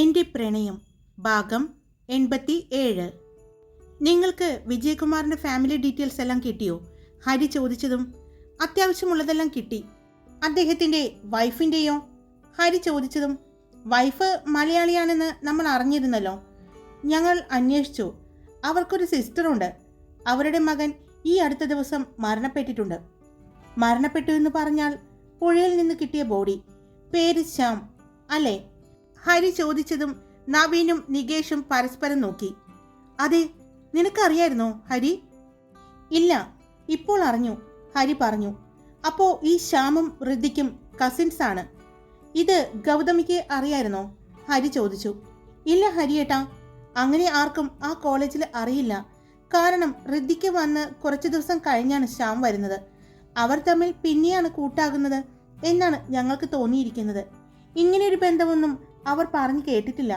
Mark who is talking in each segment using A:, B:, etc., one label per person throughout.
A: എൻ്റെ പ്രണയം ഭാഗം 87. നിങ്ങൾക്ക് വിജയകുമാറിൻ്റെ ഫാമിലി ഡീറ്റെയിൽസ് എല്ലാം കിട്ടിയോ? ഹരി ചോദിച്ചതും അത്യാവശ്യമുള്ളതെല്ലാം കിട്ടി. അദ്ദേഹത്തിൻ്റെ വൈഫിൻ്റെയോ? ഹരി ചോദിച്ചതും വൈഫ് മലയാളിയാണെന്ന് നമ്മൾ അറിഞ്ഞിരുന്നല്ലോ. ഞങ്ങൾ അന്വേഷിച്ചു. അവർക്കൊരു സിസ്റ്ററുണ്ട്. അവരുടെ മകൻ ഈ അടുത്ത ദിവസം മരണപ്പെട്ടിട്ടുണ്ട്. മരണപ്പെട്ടു എന്ന് പറഞ്ഞാൽ പുഴയിൽ നിന്ന് കിട്ടിയ ബോഡി. പേര് ശ്യാം അല്ലേ? ഹരി ചോദിച്ചതും നവീനും നികേഷും പരസ്പരം നോക്കി. അതെ, നിനക്കറിയായിരുന്നോ ഹരി? ഇല്ല, ഇപ്പോൾ അറിഞ്ഞു, ഹരി പറഞ്ഞു. അപ്പോ ഈ ശ്യാമും ഋതിക്കും കസിൻസ് ആണ്. ഇത് ഗൗതമിക്ക് അറിയായിരുന്നോ? ഹരി ചോദിച്ചു. ഇല്ല ഹരിയേട്ടാ, അങ്ങനെ ആർക്കും ആ കോളേജിൽ അറിയില്ല. കാരണം ഋതിക്ക് വന്ന് കുറച്ചു ദിവസം കഴിഞ്ഞാണ് ശ്യാം വരുന്നത്. അവർ തമ്മിൽ പിന്നെയാണ് കൂട്ടാകുന്നത് എന്നാണ് ഞങ്ങൾക്ക് തോന്നിയിരിക്കുന്നത്. ഇങ്ങനെയൊരു ബന്ധമൊന്നും അവർ പറഞ്ഞു കേട്ടിട്ടില്ല.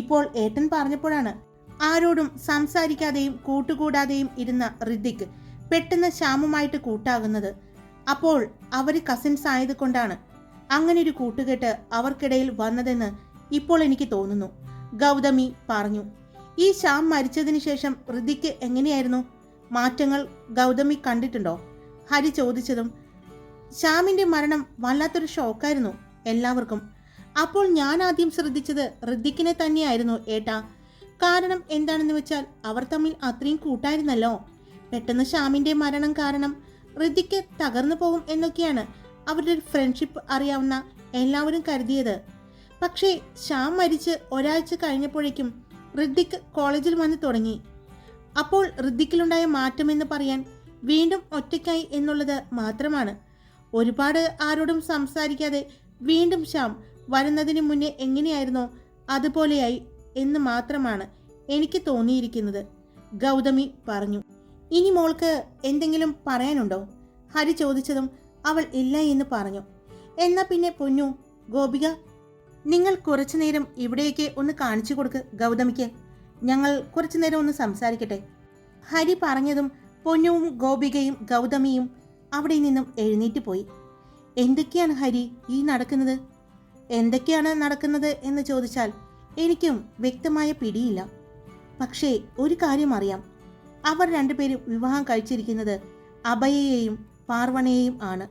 A: ഇപ്പോൾ ഏട്ടൻ പറഞ്ഞപ്പോഴാണ് ആരോടും സംസാരിക്കാതെയും കൂട്ടുകൂടാതെയും ഇരുന്ന ഋതിക്ക് പെട്ടെന്ന് ശ്യാമുമായിട്ട് കൂട്ടാകുന്നത്. അപ്പോൾ അവര് കസിൻസ് ആയതുകൊണ്ടാണ് അങ്ങനെ ഒരു കൂട്ടുകെട്ട് അവർക്കിടയിൽ വന്നതെന്ന് ഇപ്പോൾ എനിക്ക് തോന്നുന്നു, ഗൗതമി പറഞ്ഞു. ഈ ശ്യാം മരിച്ചതിന് ശേഷം ഋതിക്ക് എങ്ങനെയായിരുന്നു മാറ്റങ്ങൾ ഗൗതമി കണ്ടിട്ടുണ്ടോ? ഹരി ചോദിച്ചതും ശ്യാമിന്റെ മരണം വല്ലാത്തൊരു ഷോക്കായിരുന്നു എല്ലാവർക്കും. അപ്പോൾ ഞാൻ ആദ്യം ശ്രദ്ധിച്ചത് ഋതിക്കിനെ തന്നെയായിരുന്നു ഏട്ടാ. കാരണം എന്താണെന്ന് വെച്ചാൽ അവർ തമ്മിൽ അത്രയും കൂട്ടായിരുന്നല്ലോ. പെട്ടെന്ന് ശ്യാമിന്റെ മരണം കാരണം ഋതിക്ക് തകർന്നു പോകും എന്നൊക്കെയാണ് അവരുടെ ഫ്രണ്ട്ഷിപ്പ് അറിയാവുന്ന എല്ലാവരും കരുതിയത്. പക്ഷേ ശ്യാം മരിച്ച് ഒരാഴ്ച കഴിഞ്ഞപ്പോഴേക്കും ഋതിക്ക് കോളേജിൽ വന്ന് തുടങ്ങി. അപ്പോൾ ഋതിക്കിലുണ്ടായ മാറ്റമെന്ന് പറയാൻ വീണ്ടും ഒറ്റയ്ക്കായി എന്നുള്ളത് മാത്രമാണ്. ഒരുപാട് ആരോടും സംസാരിക്കാതെ വീണ്ടും ശ്യാം വരുന്നതിന് മുന്നേ എങ്ങനെയായിരുന്നോ അതുപോലെയായി എന്ന് മാത്രമാണ് എനിക്ക് തോന്നിയിരിക്കുന്നത്, ഗൗതമി പറഞ്ഞു. ഇനി മോൾക്ക് എന്തെങ്കിലും പറയാനുണ്ടോ? ഹരി ചോദിച്ചതും അവൾ ഇല്ല എന്ന് പറഞ്ഞു. എന്നാ പിന്നെ പൊന്നു ഗോപിക, നിങ്ങൾ കുറച്ചു നേരം ഇവിടേക്ക് ഒന്ന് കാണിച്ചു കൊടുക്ക് ഗൗതമിക്ക്. ഞങ്ങൾ കുറച്ചു നേരം ഒന്ന് സംസാരിക്കട്ടെ. ഹരി പറഞ്ഞതും പൊന്നുവും ഗോപികയും ഗൗതമിയും അവിടെ നിന്നും എഴുന്നേറ്റ് പോയി. എന്തൊക്കെയാണ് ഹരി ഈ നടക്കുന്നത്? എന്തൊക്കെയാണ് നടക്കുന്നത് എന്ന് ചോദിച്ചാൽ എനിക്കും വ്യക്തമായ പിടിയില്ല. പക്ഷേ ഒരു കാര്യം അറിയാം, അവർ രണ്ടുപേരും വിവാഹം കഴിച്ചിരിക്കുന്നത് അഭയയെയും പാർവണയെയും ആണ്.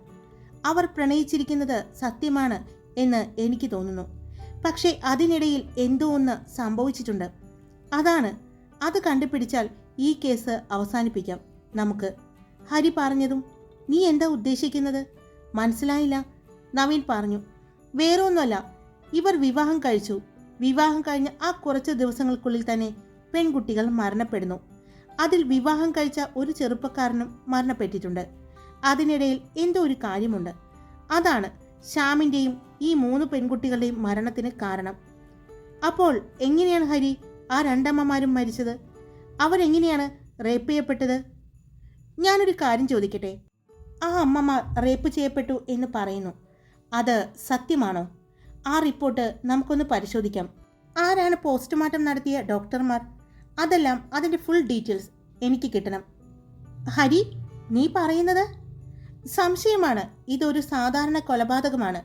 A: അവർ പ്രണയിച്ചിരിക്കുന്നത് സത്യമാണ് എന്ന് എനിക്ക് തോന്നുന്നു. പക്ഷേ അതിനിടയിൽ എന്തോ ഒന്ന് സംഭവിച്ചിട്ടുണ്ട്. അത് കണ്ടുപിടിച്ചാൽ ഈ കേസ് അവസാനിപ്പിക്കാം നമുക്ക്. ഹരി പറഞ്ഞതും നീ എന്താ ഉദ്ദേശിക്കുന്നത്? മനസ്സിലായില്ല, നവീൻ പറഞ്ഞു. വേറൊന്നുമല്ല, ഇവർ വിവാഹം കഴിച്ചു. വിവാഹം കഴിഞ്ഞ ആ കുറച്ച് ദിവസങ്ങൾക്കുള്ളിൽ തന്നെ പെൺകുട്ടികൾ മരണപ്പെടുന്നു. അതിൽ വിവാഹം കഴിച്ച ഒരു ചെറുപ്പക്കാരനും മരണപ്പെട്ടിട്ടുണ്ട്. അതിനിടയിൽ എന്തോ ഒരു കാര്യമുണ്ട്. അതാണ് ശ്യാമിൻ്റെയും ഈ 3 പെൺകുട്ടികളുടെയും മരണത്തിന് കാരണം. അപ്പോൾ എങ്ങനെയാണ് ഹരി ആ രണ്ടമ്മമാരും മരിച്ചത്? അവരെങ്ങനെയാണ് റേപ്പ് ചെയ്യപ്പെട്ടത്? ഞാനൊരു കാര്യം ചോദിക്കട്ടെ, ആ അമ്മമാർ റേപ്പ് ചെയ്യപ്പെട്ടു എന്ന് പറയുന്നു, അത് സത്യമാണോ? ആ റിപ്പോർട്ട് നമുക്കൊന്ന് പരിശോധിക്കാം. ആരാണ് പോസ്റ്റ്മോർട്ടം നടത്തിയ ഡോക്ടർമാർ? അതെല്ലാം അതിൻ്റെ ഫുൾ ഡീറ്റെയിൽസ് എനിക്ക് കിട്ടണം. ഹരി, നീ പറയുന്നത് സംശയമാണ്. ഇതൊരു സാധാരണ കൊലപാതകമാണ്.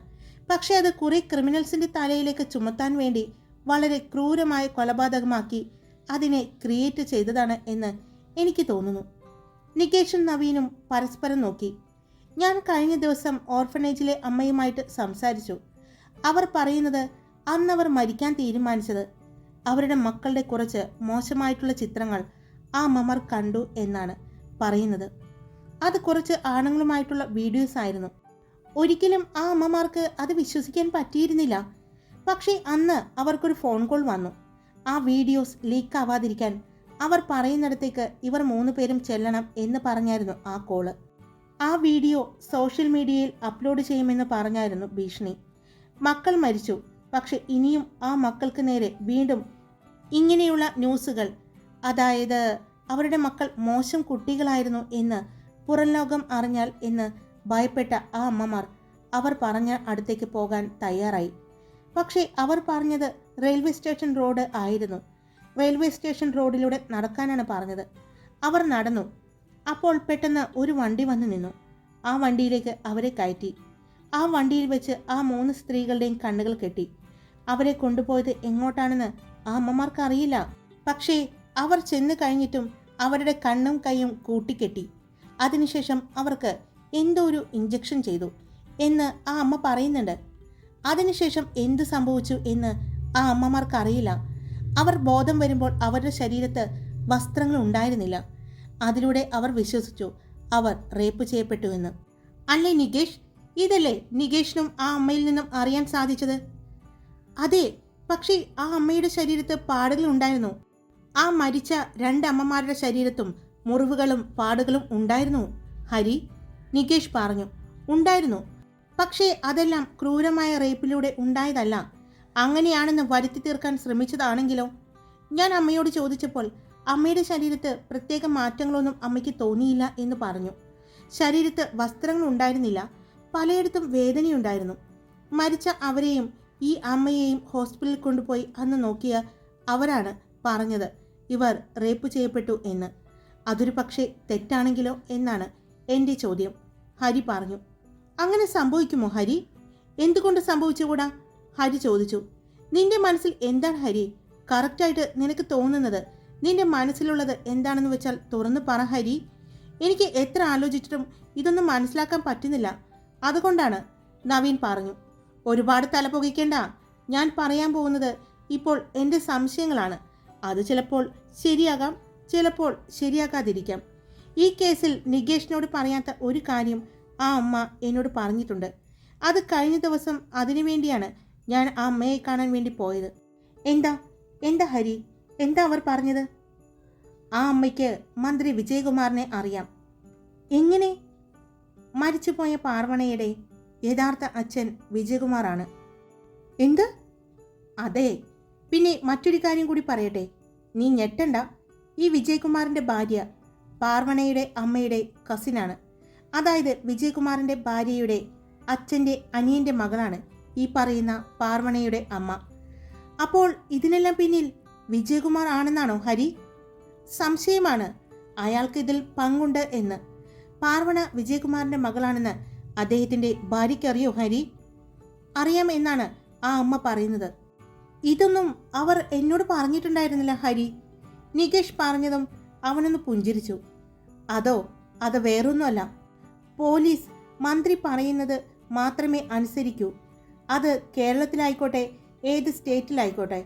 A: പക്ഷേ അത് കുറെ ക്രിമിനൽസിൻ്റെ തലയിലേക്ക് ചുമത്താൻ വേണ്ടി വളരെ ക്രൂരമായ കൊലപാതകമാക്കി അതിനെ ക്രിയേറ്റ് ചെയ്തതാണ് എന്ന് എനിക്ക് തോന്നുന്നു. നികേഷും നവീനും പരസ്പരം നോക്കി. ഞാൻ കഴിഞ്ഞ ദിവസം ഓർഫനേജിലെ അമ്മയുമായിട്ട് സംസാരിച്ചു. അവർ പറയുന്നത് അന്നവർ മരിക്കാൻ തീരുമാനിച്ചത് അവരുടെ മക്കളുടെ കുറച്ച് മോശമായിട്ടുള്ള ചിത്രങ്ങൾ ആ അമ്മമാർ കണ്ടു എന്നാണ് പറയുന്നത്. അത് കുറച്ച് ആണുങ്ങളുമായിട്ടുള്ള വീഡിയോസ് ആയിരുന്നു. ഒരിക്കലും ആ അമ്മമാർക്ക് അത് വിശ്വസിക്കാൻ പറ്റിയിരുന്നില്ല. പക്ഷേ അന്ന് അവർക്കൊരു ഫോൺ കോൾ വന്നു. ആ വീഡിയോസ് ലീക്ക് ആവാതിരിക്കാൻ അവർ പറയുന്നിടത്തേക്ക് ഇവർ 3 പേരും ചെല്ലണം എന്ന് പറഞ്ഞായിരുന്നു ആ കോള്. ആ വീഡിയോ സോഷ്യൽ മീഡിയയിൽ അപ്ലോഡ് ചെയ്യുമെന്ന് പറഞ്ഞായിരുന്നു ഭീഷണി. മക്കൾ മരിച്ചു, പക്ഷെ ഇനിയും ആ മക്കൾക്ക് നേരെ വീണ്ടും ഇങ്ങനെയുള്ള ന്യൂസുകൾ, അതായത് അവരുടെ മക്കൾ മോശം കുട്ടികളായിരുന്നു എന്ന് പുറം ലോകം അറിഞ്ഞാൽ എന്ന് ഭയപ്പെട്ട ആ അമ്മമാർ അവർ പറഞ്ഞ അടുത്തേക്ക് പോകാൻ തയ്യാറായി. പക്ഷേ അവർ പറഞ്ഞത് റെയിൽവേ സ്റ്റേഷൻ റോഡ് ആയിരുന്നു. റെയിൽവേ സ്റ്റേഷൻ റോഡിലൂടെ നടക്കാനാണ് പറഞ്ഞത്. അവർ നടന്നു. അപ്പോൾ പെട്ടെന്ന് ഒരു വണ്ടി വന്നു നിന്നു. ആ വണ്ടിയിലേക്ക് അവരെ കയറ്റി. ആ വണ്ടിയിൽ വെച്ച് ആ 3 സ്ത്രീകളുടെയും കണ്ണുകൾ കെട്ടി. അവരെ കൊണ്ടുപോയത് എങ്ങോട്ടാണെന്ന് ആ അമ്മമാർക്ക് അറിയില്ല. പക്ഷേ അവർ ചെന്ന് കഴിഞ്ഞിട്ടും അവരുടെ കണ്ണും കൈയും കൂട്ടിക്കെട്ടി. അതിനുശേഷം അവർക്ക് എന്തോ ഒരു ഇഞ്ചക്ഷൻ ചെയ്തു എന്ന് ആ അമ്മ പറയുന്നുണ്ട്. അതിനുശേഷം എന്ത് സംഭവിച്ചു എന്ന് ആ അമ്മമാർക്ക് അറിയില്ല. അവർ ബോധം വരുമ്പോൾ അവരുടെ ശരീരത്ത് വസ്ത്രങ്ങൾ ഉണ്ടായിരുന്നില്ല. അതിലൂടെ അവർ വിശ്വസിച്ചു അവർ റേപ്പ് ചെയ്യപ്പെട്ടു എന്ന്. അല്ലേ നികേഷ്? ഇതല്ലേ നികേഷിനും ആ അമ്മയിൽ നിന്നും അറിയാൻ സാധിച്ചത്? അതെ, പക്ഷേ ആ അമ്മയുടെ ശരീരത്ത് പാടുകൾ ഉണ്ടായിരുന്നു. ആ മരിച്ച 2 അമ്മമാരുടെ ശരീരത്തും മുറിവുകളും പാടുകളും ഉണ്ടായിരുന്നു ഹരി. നികേഷ് പറഞ്ഞു. ഉണ്ടായിരുന്നു, പക്ഷേ അതെല്ലാം ക്രൂരമായ റേപ്പിലൂടെ ഉണ്ടായതല്ല. അങ്ങനെയാണെന്ന് വരുത്തി തീർക്കാൻ ശ്രമിച്ചതാണെങ്കിലോ? ഞാൻ അമ്മയോട് ചോദിച്ചപ്പോൾ അമ്മയുടെ ശരീരത്ത് പ്രത്യേക മാറ്റങ്ങളൊന്നും അമ്മയ്ക്ക് തോന്നിയില്ല എന്ന് പറഞ്ഞു. ശരീരത്ത് വസ്ത്രങ്ങൾ ഉണ്ടായിരുന്നില്ല, പലയിടത്തും വേദനയുണ്ടായിരുന്നു. മരിച്ച അവരെയും ഈ അമ്മയെയും ഹോസ്പിറ്റലിൽ കൊണ്ടുപോയി അന്ന് നോക്കിയ അവരാണ് പറഞ്ഞത് ഇവർ റേപ്പ് ചെയ്യപ്പെട്ടു എന്ന്. അതൊരു പക്ഷേ തെറ്റാണെങ്കിലോ എന്നാണ് എൻ്റെ ചോദ്യം, ഹരി പറഞ്ഞു. അങ്ങനെ സംഭവിക്കുമോ ഹരി? എന്തുകൊണ്ട് സംഭവിച്ചുകൂടാ? ഹരി ചോദിച്ചു. നിന്റെ മനസ്സിൽ എന്താണ് ഹരി? കറക്റ്റായിട്ട് നിനക്ക് തോന്നുന്നത്, നിന്റെ മനസ്സിലുള്ളത് എന്താണെന്ന് വെച്ചാൽ തുറന്നു പറ ഹരി. എനിക്ക് എത്ര ആലോചിച്ചിട്ടും ഇതൊന്നും മനസ്സിലാക്കാൻ പറ്റുന്നില്ല, അതുകൊണ്ടാണ്, നവീൻ പറഞ്ഞു. ഒരുപാട് തലപൊകിക്കേണ്ട. ഞാൻ പറയാൻ പോകുന്നത് ഇപ്പോൾ എൻ്റെ സംശയങ്ങളാണ്. അത് ചിലപ്പോൾ ശരിയാകാം, ചിലപ്പോൾ ശരിയാകാതിരിക്കാം. ഈ കേസിൽ നികേഷിനോട് പറയാത്ത ഒരു കാര്യം ആ അമ്മ എന്നോട് പറഞ്ഞിട്ടുണ്ട്. അത് കഴിഞ്ഞ ദിവസം അതിനുവേണ്ടിയാണ് ഞാൻ ആ അമ്മയെ കാണാൻ വേണ്ടി പോയത്. എന്താ ഹരി, എന്താ അവർ പറഞ്ഞത്? ആ അമ്മയ്ക്ക് മന്ത്രി വിജയകുമാറിനെ അറിയാം. എങ്ങനെ? മരിച്ചുപോയ പാർവണയുടെ യഥാർത്ഥ അച്ഛൻ വിജയകുമാറാണ്. എന്ത്? അതെ. പിന്നെ മറ്റൊരു കാര്യം കൂടി പറയട്ടെ, നീ ഞെട്ടണ്ട. ഈ വിജയകുമാറിൻ്റെ ഭാര്യ പാർവണയുടെ അമ്മയുടെ കസിനാണ്. അതായത് വിജയകുമാറിൻ്റെ ഭാര്യയുടെ അച്ഛൻ്റെ അനിയൻ്റെ മകളാണ് ഈ പറയുന്ന പാർവണയുടെ അമ്മ. അപ്പോൾ ഇതിനെല്ലാം പിന്നിൽ വിജയകുമാർ ആണെന്നാണോ ഹരി? സംശയമാണ് അയാൾക്ക് ഇതിൽ പങ്കുണ്ട് എന്ന്. പാർവണ വിജയകുമാറിൻ്റെ മകളാണെന്ന് അദ്ദേഹത്തിൻ്റെ ഭാര്യയ്ക്കറിയോ ഹരി? അറിയാം എന്നാണ് ആ അമ്മ പറയുന്നത്. ഇതൊന്നും അവർ എന്നോട് പറഞ്ഞിട്ടുണ്ടായിരുന്നില്ല ഹരി. നികേഷ് പറഞ്ഞതും അവനൊന്ന് പുഞ്ചിരിച്ചു. അത് വേറൊന്നുമല്ല. പോലീസ് മന്ത്രി പറയുന്നത് മാത്രമേ അനുസരിക്കൂ. അത് കേരളത്തിലായിക്കോട്ടെ, ഏത് സ്റ്റേറ്റിലായിക്കോട്ടെ,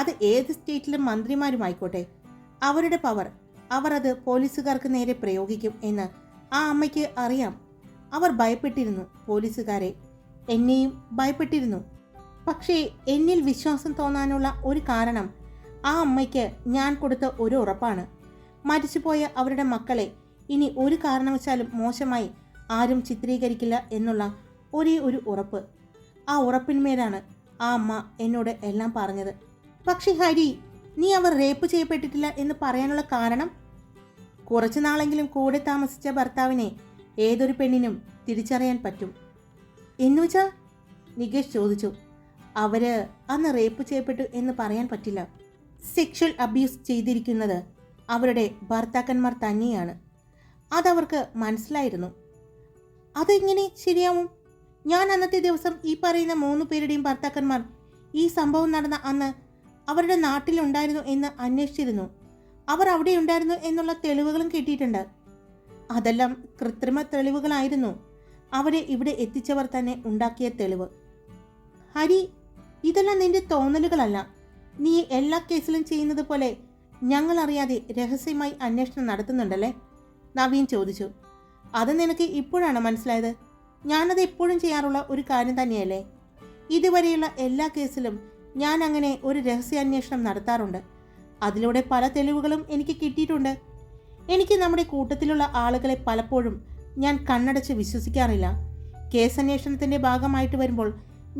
A: അത് ഏത് സ്റ്റേറ്റിലെ മന്ത്രിമാരുമായിക്കോട്ടെ, അവരുടെ പവർ അവർ അത് പോലീസുകാർക്ക് നേരെ പ്രയോഗിക്കും എന്ന് ആ അമ്മയ്ക്ക് അറിയാം. അവർ ഭയപ്പെട്ടിരുന്നു പോലീസുകാരെ, എന്നെയും ഭയപ്പെട്ടിരുന്നു. പക്ഷേ എന്നിൽ വിശ്വാസം തോന്നാനുള്ള ഒരു കാരണം ആ അമ്മയ്ക്ക് ഞാൻ കൊടുത്ത ഒരു ഉറപ്പാണ്. മരിച്ചുപോയ അവരുടെ മക്കളെ ഇനി ഒരു കാരണവശാലും മോശമായി ആരും ചിത്രീകരിക്കില്ല എന്നുള്ള ഒരേ ഒരു ഉറപ്പ്. ആ ഉറപ്പിന്മേലാണ് ആ അമ്മ എന്നോട് എല്ലാം പറഞ്ഞത്. പക്ഷേ ഹരി, നീ അവർ റേപ്പ് ചെയ്യപ്പെട്ടിട്ടില്ല എന്ന് പറയാനുള്ള കാരണം? കുറച്ചു നാളെങ്കിലും കൂടെ താമസിച്ച ഭർത്താവിനെ ഏതൊരു പെണ്ണിനും തിരിച്ചറിയാൻ പറ്റും. എന്നുവെച്ചാ? നികേഷ് ചോദിച്ചു. അവര് അന്ന് റേപ്പ് ചെയ്യപ്പെട്ടു എന്ന് പറയാൻ പറ്റില്ല. സെക്ഷൽ അബ്യൂസ് ചെയ്തിരിക്കുന്നത് അവരുടെ ഭർത്താക്കന്മാർ തന്നെയാണ്. അതവർക്ക് മനസ്സിലായിരുന്നു. അതെങ്ങനെ ശരിയാവും? ഞാൻ അന്നത്തെ ദിവസം ഈ പറയുന്ന 3 പേരുടെയും ഭർത്താക്കന്മാർ ഈ സംഭവം നടന്ന അന്ന് അവരുടെ നാട്ടിലുണ്ടായിരുന്നു എന്ന് അന്വേഷിച്ചിരുന്നു. അവർ അവിടെ ഉണ്ടായിരുന്നു എന്നുള്ള തെളിവുകളും കിട്ടിയിട്ടുണ്ട്. അതെല്ലാം കൃത്രിമ തെളിവുകളായിരുന്നു. അവരെ ഇവിടെ എത്തിച്ചവർ തന്നെ ഉണ്ടാക്കിയ തെളിവ്. ഹരി, ഇതെല്ലാം നിന്റെ തോന്നലുകളല്ല. നീ എല്ലാ കേസിലും ചെയ്യുന്നത് പോലെ ഞങ്ങൾ അറിയാതെ രഹസ്യമായി അന്വേഷണം നടത്തുന്നുണ്ടല്ലേ? നവീൻ ചോദിച്ചു. അത് നിനക്ക് ഇപ്പോഴാണ് മനസ്സിലായത്? ഞാനത് എപ്പോഴും ചെയ്യാറുള്ള ഒരു കാര്യം തന്നെയല്ലേ. ഇതുവരെയുള്ള എല്ലാ കേസിലും ഞാൻ അങ്ങനെ ഒരു രഹസ്യാന്വേഷണം നടത്താറുണ്ട്. അതിലൂടെ പല തെളിവുകളും എനിക്ക് കിട്ടിയിട്ടുണ്ട്. എനിക്ക് നമ്മുടെ കൂട്ടത്തിലുള്ള ആളുകളെ പലപ്പോഴും ഞാൻ കണ്ണടച്ച് വിശ്വസിക്കാറില്ല. കേസ് അന്വേഷണത്തിൻ്റെ ഭാഗമായിട്ട് വരുമ്പോൾ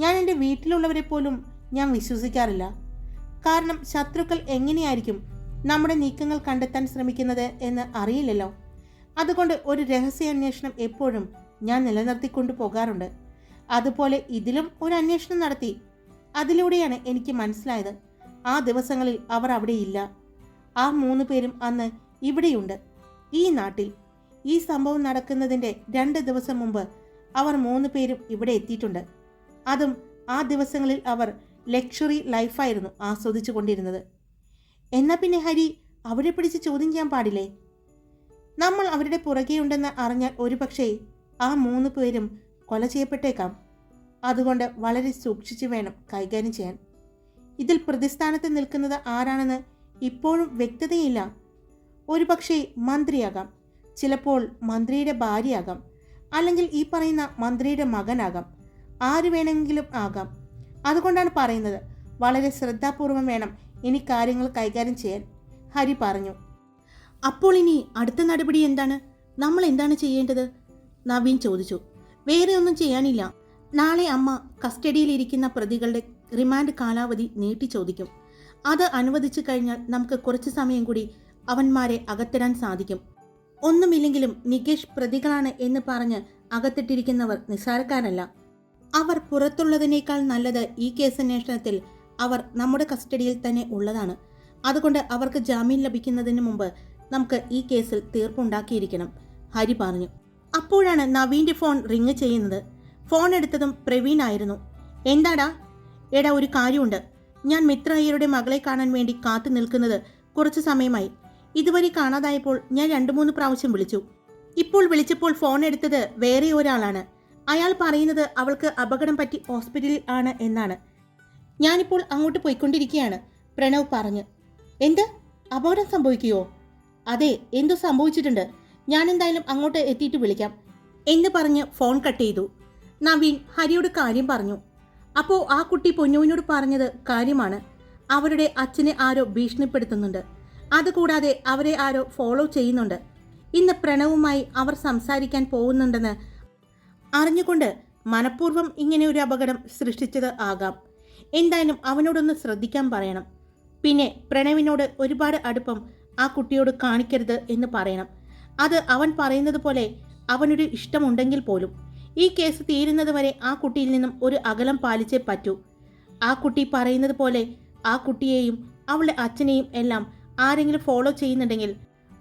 A: ഞാൻ എൻ്റെ വീട്ടിലുള്ളവരെ പോലും ഞാൻ വിശ്വസിക്കാറില്ല. കാരണം ശത്രുക്കൾ എങ്ങനെയായിരിക്കും നമ്മുടെ നീക്കങ്ങൾ കണ്ടെത്താൻ ശ്രമിക്കുന്നത് എന്ന് അറിയില്ലല്ലോ. അതുകൊണ്ട് ഒരു രഹസ്യാന്വേഷണം എപ്പോഴും ഞാൻ നിലനിർത്തിക്കൊണ്ടു പോകാറുണ്ട്. അതുപോലെ ഇതിലും ഒരു അന്വേഷണം നടത്തി. അതിലൂടെയാണ് എനിക്ക് മനസ്സിലായത് ആ ദിവസങ്ങളിൽ അവർ അവിടെയില്ല. ആ 3 പേരും അന്ന് ഇവിടെയുണ്ട്, ഈ നാട്ടിൽ. ഈ സംഭവം നടക്കുന്നതിൻ്റെ 2 ദിവസം മുമ്പ് അവർ 3 പേരും ഇവിടെ എത്തിയിട്ടുണ്ട്. അതും ആ ദിവസങ്ങളിൽ അവർ ലക്ഷറി ലൈഫായിരുന്നു ആസ്വദിച്ചു കൊണ്ടിരുന്നത്. എന്നാൽ പിന്നെ ഹരി അവരെ പിടിച്ച് ചോദ്യം ചെയ്യാൻ പാടില്ലേ? നമ്മൾ അവരുടെ പുറകെയുണ്ടെന്ന് അറിഞ്ഞാൽ ഒരുപക്ഷേ ആ 3 പേരും കൊല ചെയ്യപ്പെട്ടേക്കാം. അതുകൊണ്ട് വളരെ സൂക്ഷിച്ചു വേണം കൈകാര്യം ചെയ്യാൻ. ഇതിൽ പ്രതിസ്ഥാനത്ത് നിൽക്കുന്നത് ആരാണെന്ന് ഇപ്പോഴും വ്യക്തതയില്ല. ഒരുപക്ഷേ മന്ത്രിയാകാം, ചിലപ്പോൾ മന്ത്രിയുടെ ഭാര്യയാകാം, അല്ലെങ്കിൽ ഈ പറയുന്ന മന്ത്രിയുടെ മകനാകാം. ആര് വേണമെങ്കിലും ആകാം. അതുകൊണ്ടാണ് പറയുന്നത്, വളരെ ശ്രദ്ധാപൂർവം വേണം ഇനി കാര്യങ്ങൾ കൈകാര്യം ചെയ്യാൻ, ഹരി പറഞ്ഞു. അപ്പോൾ ഇനി അടുത്ത നടപടി എന്താണ്? നമ്മൾ എന്താണ് ചെയ്യേണ്ടത്? നവീൻ ചോദിച്ചു. വേറെ ഒന്നും ചെയ്യാനില്ല. നാളെ അമ്മ കസ്റ്റഡിയിലിരിക്കുന്ന പ്രതികളുടെ റിമാൻഡ് കാലാവധി നീട്ടി ചോദിക്കും. അത് അനുവദിച്ചു കഴിഞ്ഞാൽ നമുക്ക് കുറച്ച് സമയം കൂടി അവന്മാരെ അകത്തിടാൻ സാധിക്കും. ഒന്നുമില്ലെങ്കിലും നികേഷ് പ്രതികളാണ് എന്ന് പറഞ്ഞ് അകത്തിട്ടിരിക്കുന്നവർ നിസ്സാരക്കാരല്ല. അവർ പുറത്തുള്ളതിനേക്കാൾ നല്ലത് ഈ കേസന്വേഷണത്തിൽ അവർ നമ്മുടെ കസ്റ്റഡിയിൽ തന്നെ ഉള്ളതാണ്. അതുകൊണ്ട് അവർക്ക് ജാമ്യം ലഭിക്കുന്നതിന് മുമ്പ് നമുക്ക് ഈ കേസിൽ തീർപ്പുണ്ടാക്കിയിരിക്കണം, ഹരി പറഞ്ഞു. അപ്പോഴാണ് നവീൻ്റെ ഫോൺ റിങ് ചെയ്യുന്നത്. ഫോൺ എടുത്തതും പ്രവീൺ ആയിരുന്നു. എന്താടാ? എടാ, ഒരു കാര്യമുണ്ട്. ഞാൻ മിത്ര അയ്യരുടെ മകളെ കാണാൻ വേണ്ടി കാത്തു നിൽക്കുന്നത് കുറച്ച് സമയമായി. ഇതുവരെ കാണാതായപ്പോൾ ഞാൻ 2-3 പ്രാവശ്യം വിളിച്ചു. ഇപ്പോൾ വിളിച്ചപ്പോൾ ഫോൺ എടുത്തത് വേറെ ഒരാളാണ്. അയാൾ പറയുന്നത് അവൾക്ക് അപകടം പറ്റി ഹോസ്പിറ്റലിൽ ആണ് എന്നാണ്. ഞാനിപ്പോൾ അങ്ങോട്ട് പോയിക്കൊണ്ടിരിക്കുകയാണ്, പ്രണവ് പറഞ്ഞു. എന്ത്? അപകടം സംഭവിക്കുകയോ? അതെ, എന്തോ സംഭവിച്ചിട്ടുണ്ട്. ഞാൻ എന്തായാലും അങ്ങോട്ട് എത്തിയിട്ട് വിളിക്കാം എന്ന് പറഞ്ഞ് ഫോൺ കട്ട് ചെയ്തു. നവീൻ ഹരിയോട് കാര്യം പറഞ്ഞു. അപ്പോൾ ആ കുട്ടി പൊന്നുവിനോട് പറഞ്ഞത് കാര്യമാണ്. അവരുടെ അച്ഛനെ ആരോ ഭീഷണിപ്പെടുത്തുന്നുണ്ട്. അതുകൂടാതെ അവരെ ആരോ ഫോളോ ചെയ്യുന്നുണ്ട്. ഇന്ന് പ്രണവുമായി അവർ സംസാരിക്കാൻ പോകുന്നുണ്ടെന്ന് അറിഞ്ഞുകൊണ്ട് മനഃപൂർവ്വം ഇങ്ങനെ ഒരു അപകടം സൃഷ്ടിച്ചത് ആകാം. എന്തായാലും അവനോടൊന്ന് ശ്രദ്ധിക്കാൻ പറയണം. പിന്നെ പ്രണവിനോട് ഒരുപാട് അടുപ്പം ആ കുട്ടിയോട് കാണിക്കരുത് എന്ന് പറയണം. അത് അവൻ പറയുന്നത് പോലെ അവനൊരു ഇഷ്ടമുണ്ടെങ്കിൽ പോലും ഈ കേസ് തീരുന്നത് വരെ ആ കുട്ടിയിൽ നിന്നും ഒരു അകലം പാലിച്ചേ പറ്റൂ. ആ കുട്ടി പറയുന്നത് പോലെ ആ കുട്ടിയെയും അവളുടെ അച്ഛനെയും എല്ലാം ആരെങ്കിലും ഫോളോ ചെയ്യുന്നുണ്ടെങ്കിൽ,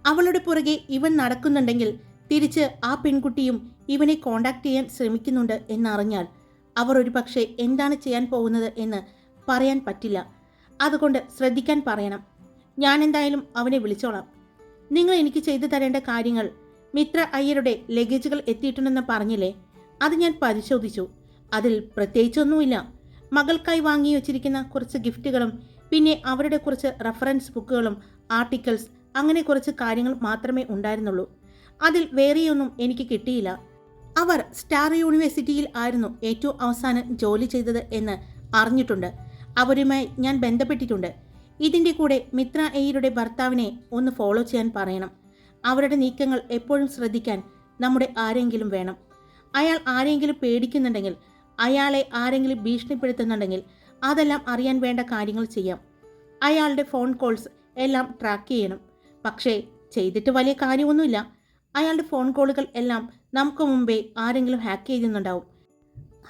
A: അവളുടെ പുറകെ ഇവൻ നടക്കുന്നുണ്ടെങ്കിൽ, തിരിച്ച് ആ പെൺകുട്ടിയും ഇവനെ കോണ്ടാക്ട് ചെയ്യാൻ ശ്രമിക്കുന്നുണ്ട് എന്നറിഞ്ഞാൽ അവർ ഒരു പക്ഷേ എന്താണ് ചെയ്യാൻ പോകുന്നത് എന്ന് പറയാൻ പറ്റില്ല. അതുകൊണ്ട് ശ്രദ്ധിക്കാൻ പറയണം. ഞാൻ എന്തായാലും അവനെ വിളിച്ചോളാം. നിങ്ങൾ എനിക്ക് ചെയ്തു തരേണ്ട കാര്യങ്ങൾ, മിത്ര അയ്യരുടെ ലഗേജുകൾ എത്തിയിട്ടുണ്ടെന്ന് പറഞ്ഞില്ലേ? അത് ഞാൻ പരിശോധിച്ചു. അതിൽ പ്രത്യേകിച്ചൊന്നുമില്ല. മകൾക്കായി വാങ്ങി വച്ചിരിക്കുന്ന കുറച്ച് ഗിഫ്റ്റുകളും പിന്നെ അവരുടെ കുറച്ച് റെഫറൻസ് ബുക്കുകളും ആർട്ടിക്കിൾസ്, അങ്ങനെ കുറച്ച് കാര്യങ്ങൾ മാത്രമേ ഉണ്ടായിരുന്നുള്ളൂ. അതിൽ വേറെയൊന്നും എനിക്ക് കിട്ടിയില്ല. അവർ സ്റ്റാർ യൂണിവേഴ്സിറ്റിയിൽ ആയിരുന്നു ഏറ്റവും അവസാനം ജോലി ചെയ്തത് എന്ന് അറിഞ്ഞിട്ടുണ്ട്. അവരുമായി ഞാൻ ബന്ധപ്പെട്ടിട്ടുണ്ട്. ഇതിൻ്റെ കൂടെ മിത്ര അയ്യരുടെ ഭർത്താവിനെ ഒന്ന് ഫോളോ ചെയ്യാൻ പറയണം. അവരുടെ നീക്കങ്ങൾ എപ്പോഴും ശ്രദ്ധിക്കാൻ നമ്മുടെ ആരെങ്കിലും വേണം. അയാൾ ആരെങ്കിലും പേടിക്കുന്നുണ്ടെങ്കിൽ, അയാളെ ആരെങ്കിലും ഭീഷണിപ്പെടുത്തുന്നുണ്ടെങ്കിൽ അതെല്ലാം അറിയാൻ വേണ്ട കാര്യങ്ങൾ ചെയ്യാം. അയാളുടെ ഫോൺ കോൾസ് എല്ലാം ട്രാക്ക് ചെയ്യണം. പക്ഷേ ചെയ്തിട്ട് വലിയ കാര്യമൊന്നുമില്ല. അയാളുടെ ഫോൺ കോളുകൾ എല്ലാം നമുക്ക് മുമ്പേ ആരെങ്കിലും ഹാക്ക് ചെയ്യുന്നുണ്ടാവും,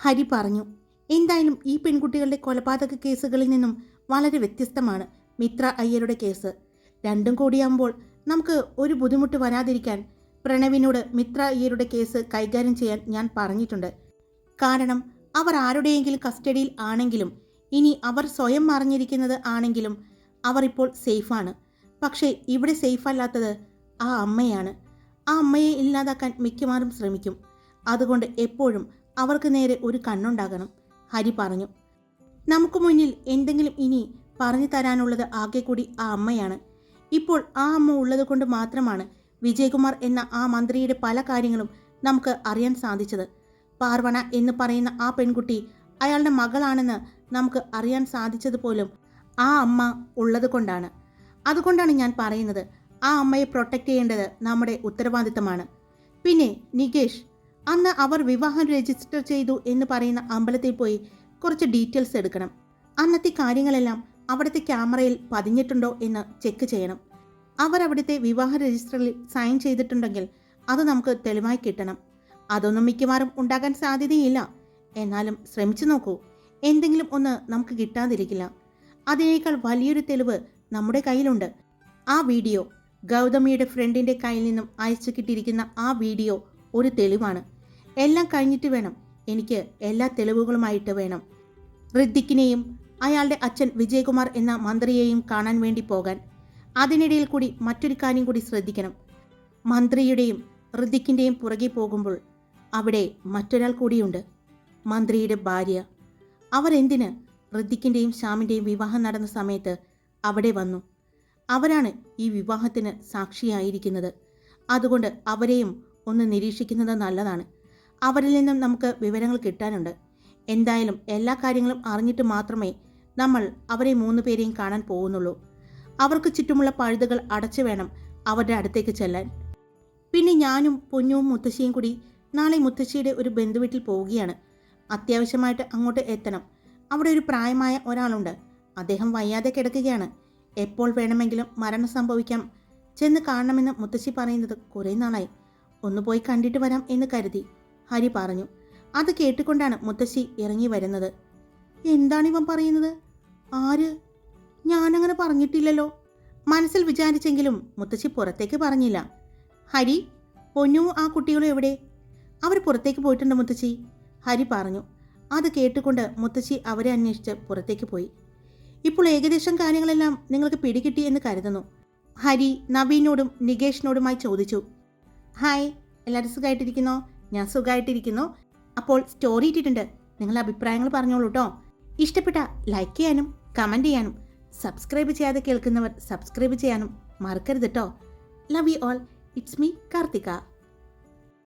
A: ഹരി പറഞ്ഞു. എന്തായാലും ഈ പെൺകുട്ടികളുടെ കൊലപാതക കേസുകളിൽ നിന്നും വളരെ വ്യത്യസ്തമാണ് മിത്ര അയ്യരുടെ കേസ്. രണ്ടും കൂടിയാകുമ്പോൾ നമുക്ക് ഒരു ബുദ്ധിമുട്ട് വരാതിരിക്കാൻ പ്രണവിനോട് മിത്ര അയ്യരുടെ കേസ് കൈകാര്യം ചെയ്യാൻ ഞാൻ പറഞ്ഞിട്ടുണ്ട്. കാരണം അവർ ആരുടെയെങ്കിലും കസ്റ്റഡിയിൽ ആണെങ്കിലും, ഇനി അവർ സ്വയം മറിഞ്ഞിരിക്കുന്നത് ആണെങ്കിലും അവർ ഇപ്പോൾ സേഫാണ്. പക്ഷേ ഇവിടെ സേഫ് അല്ലാത്തത് ആ അമ്മയാണ്. ആ അമ്മയെ ഇല്ലാതാക്കാൻ മിക്കവാറും ശ്രമിക്കും. അതുകൊണ്ട് എപ്പോഴും അവർക്ക് നേരെ ഒരു കണ്ണുണ്ടാകണം, ഹരി പറഞ്ഞു. നമുക്ക് മുന്നിൽ എന്തെങ്കിലും ഇനി പറഞ്ഞു തരാനുള്ളത് ആകെ കൂടി ആ അമ്മയാണ്. ഇപ്പോൾ ആ അമ്മ ഉള്ളത് കൊണ്ട് മാത്രമാണ് വിജയകുമാർ എന്ന ആ മന്ത്രിയുടെ പല കാര്യങ്ങളും നമുക്ക് അറിയാൻ സാധിച്ചത്. പാർവണ എന്ന് പറയുന്ന ആ പെൺകുട്ടി അയാളുടെ മകളാണെന്ന് നമുക്ക് അറിയാൻ സാധിച്ചത് പോലും ആ അമ്മ ഉള്ളത് കൊണ്ടാണ്. അതുകൊണ്ടാണ് ഞാൻ പറയുന്നത്, ആ അമ്മയെ പ്രൊട്ടക്റ്റ് ചെയ്യേണ്ടത് നമ്മുടെ ഉത്തരവാദിത്തമാണ്. പിന്നെ നികേഷ്, അന്ന് അവർ വിവാഹം രജിസ്റ്റർ ചെയ്തു എന്ന് പറയുന്ന അമ്പലത്തിൽ പോയി കുറച്ച് ഡീറ്റെയിൽസ് എടുക്കണം. അന്നത്തെ കാര്യങ്ങളെല്ലാം അവിടുത്തെ ക്യാമറയിൽ പതിഞ്ഞിട്ടുണ്ടോ എന്ന് ചെക്ക് ചെയ്യണം. അവർ അവിടുത്തെ വിവാഹ രജിസ്റ്ററിൽ സൈൻ ചെയ്തിട്ടുണ്ടെങ്കിൽ അത് നമുക്ക് തെളിവായി കിട്ടണം. അതൊന്നും മിക്കവാറും ഉണ്ടാകാൻ സാധ്യതയില്ല. എന്നാലും ശ്രമിച്ചു നോക്കൂ, എന്തെങ്കിലും ഒന്ന് നമുക്ക് കിട്ടാതിരിക്കില്ല. അതിനേക്കാൾ വലിയൊരു തെളിവ് നമ്മുടെ കയ്യിലുണ്ട്. ആ വീഡിയോ, ഗൗതമിയുടെ ഫ്രണ്ടിൻ്റെ കയ്യിൽ നിന്നും അയച്ചു കിട്ടിയിരിക്കുന്ന ആ വീഡിയോ ഒരു തെളിവാണ്. എല്ലാം കഴിഞ്ഞിട്ട് വേണം, എനിക്ക് എല്ലാ തെളിവുകളുമായിട്ട് വേണം ഋത്തിക്കിനെയും അയാളുടെ അച്ഛൻ വിജയകുമാർ എന്ന മന്ത്രിയെയും കാണാൻ വേണ്ടി പോകാൻ. അതിനിടയിൽ കൂടി മറ്റൊരു കാര്യം കൂടി ശ്രദ്ധിക്കണം. മന്ത്രിയുടെയും ഋതിക്കിൻ്റെയും പുറകെ പോകുമ്പോൾ അവിടെ മറ്റൊരാൾ കൂടിയുണ്ട്, മന്ത്രിയുടെ ഭാര്യ. അവരെന്തിന് ഋതിക്കിൻ്റെയും ശ്യാമിൻ്റെയും വിവാഹം നടന്ന സമയത്ത് അവിടെ വന്നു? അവരാണ് ഈ വിവാഹത്തിന് സാക്ഷിയായിരിക്കുന്നത്. അതുകൊണ്ട് അവരെയും ഒന്ന് നിരീക്ഷിക്കുന്നത് നല്ലതാണ്. അവരിൽ നിന്നും നമുക്ക് വിവരങ്ങൾ കിട്ടാനുണ്ട്. എന്തായാലും എല്ലാ കാര്യങ്ങളും അറിഞ്ഞിട്ട് മാത്രമേ നമ്മൾ അവരെ 3 പേരെയും കാണാൻ പോകുന്നുള്ളൂ. അവർക്ക് ചുറ്റുമുള്ള പഴുതുകൾ അടച്ചു വേണം അവരുടെ അടുത്തേക്ക് ചെല്ലാൻ. പിന്നെ ഞാനും പൊന്നുവും മുത്തശ്ശിയും കൂടി നാളെ മുത്തശ്ശിയുടെ ഒരു ബന്ധുവീട്ടിൽ പോവുകയാണ്. അത്യാവശ്യമായിട്ട് അങ്ങോട്ട് എത്തണം. അവിടെ ഒരു പ്രായമായ ഒരാളുണ്ട്. അദ്ദേഹം വയ്യാതെ കിടക്കുകയാണ്. എപ്പോൾ വേണമെങ്കിലും മരണം സംഭവിക്കാം. ചെന്ന് കാണണമെന്ന് മുത്തശ്ശി പറയുന്നത് കുറേ നാളായി. ഒന്ന് പോയി കണ്ടിട്ട് വരാം എന്ന് കരുതി, ഹരി പറഞ്ഞു. അത് കേട്ടുകൊണ്ടാണ് മുത്തശ്ശി ഇറങ്ങി വരുന്നത്. എന്താണിവൻ പറയുന്നത്? ആര്? ഞാനങ്ങനെ പറഞ്ഞിട്ടില്ലല്ലോ. മനസ്സിൽ വിചാരിച്ചെങ്കിലും മുത്തശ്ശി പുറത്തേക്ക് പറഞ്ഞില്ല. ഹരി, പൊന്നു ആ കുട്ടികളും എവിടെ? അവർ പുറത്തേക്ക് പോയിട്ടുണ്ട് മുത്തശ്ശി, ഹരി പറഞ്ഞു. അത് കേട്ടുകൊണ്ട് മുത്തശ്ശി അവരെ അന്വേഷിച്ച് പുറത്തേക്ക് പോയി. ഇപ്പോൾ ഏകദേശം കാര്യങ്ങളെല്ലാം നിങ്ങൾക്ക് പിടികിട്ടി എന്ന് കരുതുന്നു, ഹരി നവീനോടും നികേഷിനോടുമായി ചോദിച്ചു. ഹായ്, എല്ലാവരും സുഖമായിട്ടിരിക്കുന്നോ? ഞാൻ സുഖമായിട്ടിരിക്കുന്നു. അപ്പോൾ സ്റ്റോറി ഇട്ടിട്ടുണ്ട്, നിങ്ങളുടെ അഭിപ്രായങ്ങൾ പറഞ്ഞോളൂ കേട്ടോ. ഇഷ്ടപ്പെട്ട ലൈക്ക് ചെയ്യാനും കമൻറ്റ് ചെയ്യാനും സബ്സ്ക്രൈബ് ചെയ്യാതെ കേൾക്കുന്നവർ സബ്സ്ക്രൈബ് ചെയ്യാനും മറക്കരുത് കേട്ടോ. Love you all. It's me Karthika.